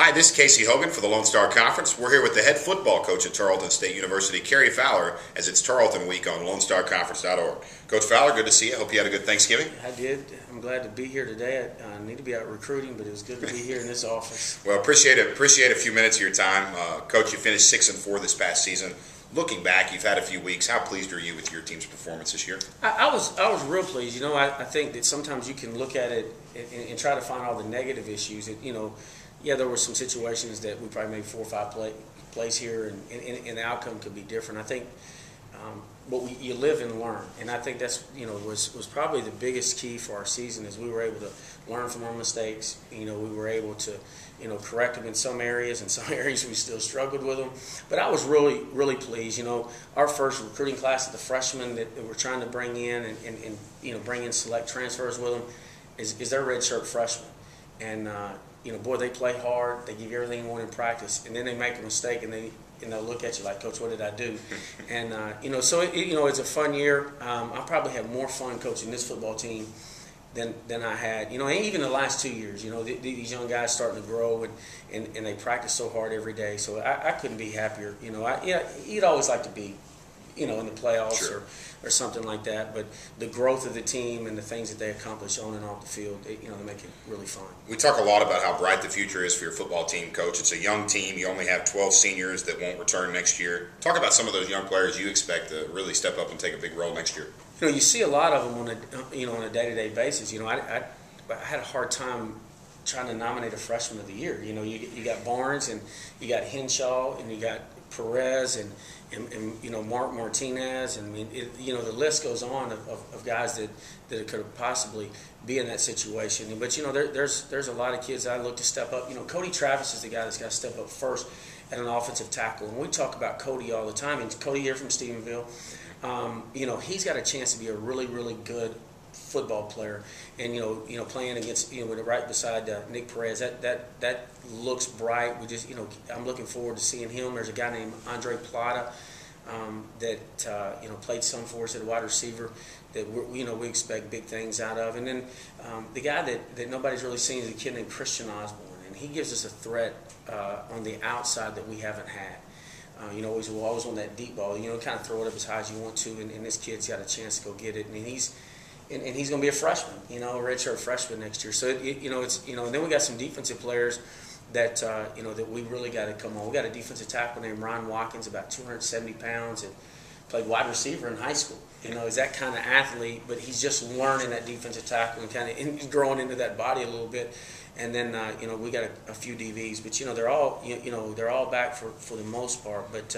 Hi, this is Casey Hogan for the Lone Star Conference. We're here with the head football coach at Tarleton State University, Cary Fowler, as it's Tarleton Week on LoneStarConference.org. Coach Fowler, good to see you. Hope you had a good Thanksgiving. I did. I'm glad to be here today. I need to be out recruiting, but it was good to be here in this office. Well, appreciate a few minutes of your time. Coach, you finished 6-4 this past season. Looking back, you've had a few weeks. How pleased are you with your team's performance this year? I was real pleased. You know, I think that sometimes you can look at it and try to find all the negative issues. Yeah, there were some situations that we probably made 4 or 5 plays here, and the outcome could be different. I think, but you live and learn, and I think that's was probably the biggest key for our season is we were able to learn from our mistakes. We were able to correct them in some areas, and some areas we still struggled with them. But I was really pleased. Our first recruiting class of the freshmen that we're trying to bring in and bring in select transfers with them is their redshirt freshmen, and boy, they play hard. They give you everything you want in practice, and then they make a mistake, and they'll look at you like, Coach, what did I do? And so it's a fun year. I probably have more fun coaching this football team than I had. And even the last 2 years. These young guys starting to grow, and they practice so hard every day. So I couldn't be happier. You'd always like to be, in the playoffs. Sure. or something like that, but the growth of the team and the things that they accomplish on and off the field, they make it really fun. We talk a lot about how bright the future is for your football team, Coach. It's a young team. You only have 12 seniors that won't return next year. Talk about some of those young players you expect to really step up and take a big role next year. You see a lot of them on a day-to-day basis. I had a hard time trying to nominate a freshman of the year. You got Barnes, and you got Henshaw, and you got Perez, and Mark Martinez, and the list goes on of guys that could possibly be in that situation. But there's a lot of kids I look to step up. Cody Travis is the guy that's got to step up first at an offensive tackle, and we talk about Cody all the time. And Cody here from Stephenville, he's got a chance to be a really good football player, and playing against with right beside Nick Perez, that looks bright. I'm looking forward to seeing him. There's a guy named Andre Plata that played some for us at wide receiver that we expect big things out of. And then the guy that nobody's really seen is a kid named Christian Osborne, and he gives us a threat on the outside that we haven't had. Always on that deep ball, kind of throw it up as high as you want to, and this kid's got a chance to go get it, and he's going to be a freshman, a redshirt freshman next year. So and then we got some defensive players that that we really got to come on. We got a defensive tackle named Ron Watkins, about 270 pounds, and played wide receiver in high school. Is that kind of athlete, but he's just learning that defensive tackle and he's growing into that body a little bit. And then we got a few DVs, but they're all back for the most part. But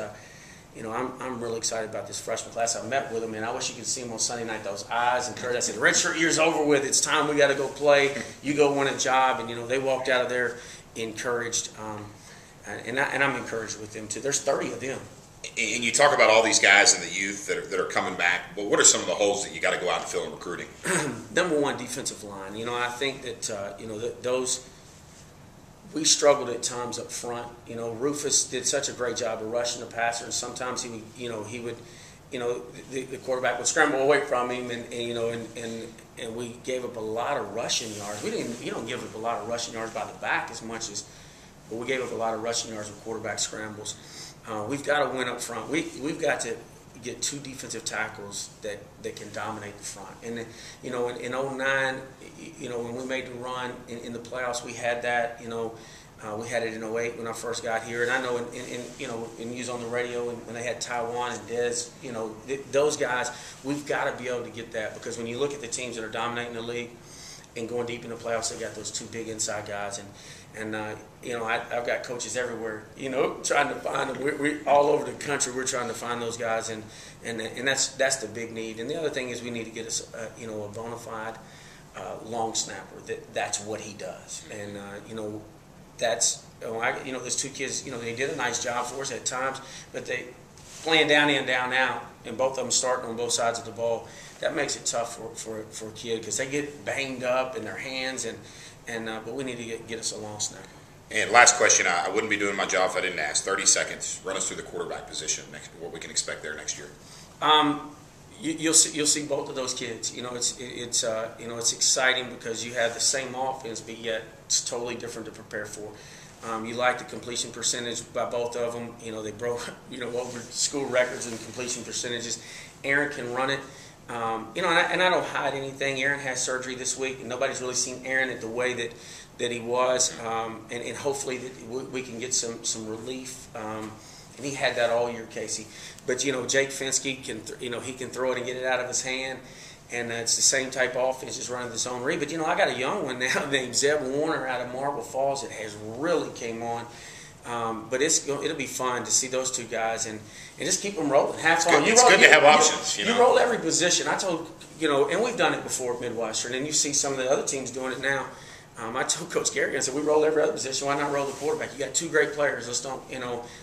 I'm really excited about this freshman class. I met with them, and I wish you could see them on Sunday night. Those eyes and courage. I said, "Redshirt year's over with. It's time. We got to go play. You go win a job." And they walked out of there encouraged, and I'm encouraged with them too. There's 30 of them. And you talk about all these guys in the youth that are coming back, but what are some of the holes that you got to go out and fill in recruiting? Number one, defensive line. I think that those we struggled at times up front. Rufus did such a great job of rushing the passer, and sometimes he would the quarterback would scramble away from him, and we gave up a lot of rushing yards. You don't give up a lot of rushing yards by the back as much as, but we gave up a lot of rushing yards with quarterback scrambles. We've got to win up front. We've got to get 2 defensive tackles that can dominate the front. And in 09, when we made the run in the playoffs, we had that. We had it in 08 when I first got here, and I know in news on the radio when they had Taiwan and Dez, those guys, we've got to be able to get that, because when you look at the teams that are dominating the league and going deep in the playoffs, they got those 2 big inside guys, and I've got coaches everywhere, trying to find them. We all over the country. We're trying to find those guys, and that's the big need. And the other thing is we need to get us a bona fide long snapper. That's what he does, and that's those 2 kids. They did a nice job for us at times, but they playing down in, down out, and both of them starting on both sides of the ball. That makes it tough for a kid, because they get banged up in their hands, but we need to get us a long snapper. And last question, I wouldn't be doing my job if I didn't ask. 30 seconds. Run us through the quarterback position. What we can expect there next year. You'll see both of those kids. It's exciting because you have the same offense, but yet it's totally different to prepare for. You like the completion percentage by both of them. You know, they broke, over school records in completion percentages. Aaron can run it. And I don't hide anything. Aaron has surgery this week, and nobody's really seen Aaron at the way that he was. And hopefully that we can get some relief. And he had that all year, Casey. But, Jake Finsky can, he can throw it and get it out of his hand. And it's the same type of offense, just running the zone read. But, I got a young one now named Zeb Warner out of Marble Falls that has really came on. But it'll be fun to see those two guys and just keep them rolling. Have fun. It's good to have options. You roll every position. I told, and we've done it before at Midwestern, and you see some of the other teams doing it now. I told Coach Gary, I said, we roll every other position. Why not roll the quarterback? You got two great players. Let's don't,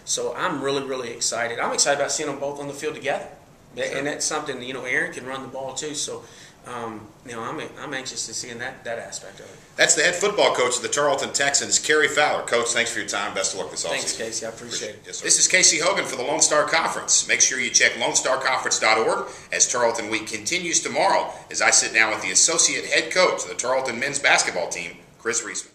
So I'm really, really excited. I'm excited about seeing them both on the field together. Sure. And that's something, Aaron can run the ball too. So, I'm anxious to seeing that aspect of it. That's the head football coach of the Tarleton Texans, Cary Fowler. Coach, thanks for your time. Best of luck this offseason. Thanks, Casey. I appreciate it. Yes, sir. This is Casey Hogan for the Lone Star Conference. Make sure you check LoneStarConference.org as Tarleton Week continues tomorrow as I sit down with the associate head coach of the Tarleton men's basketball team, Chris Reisman.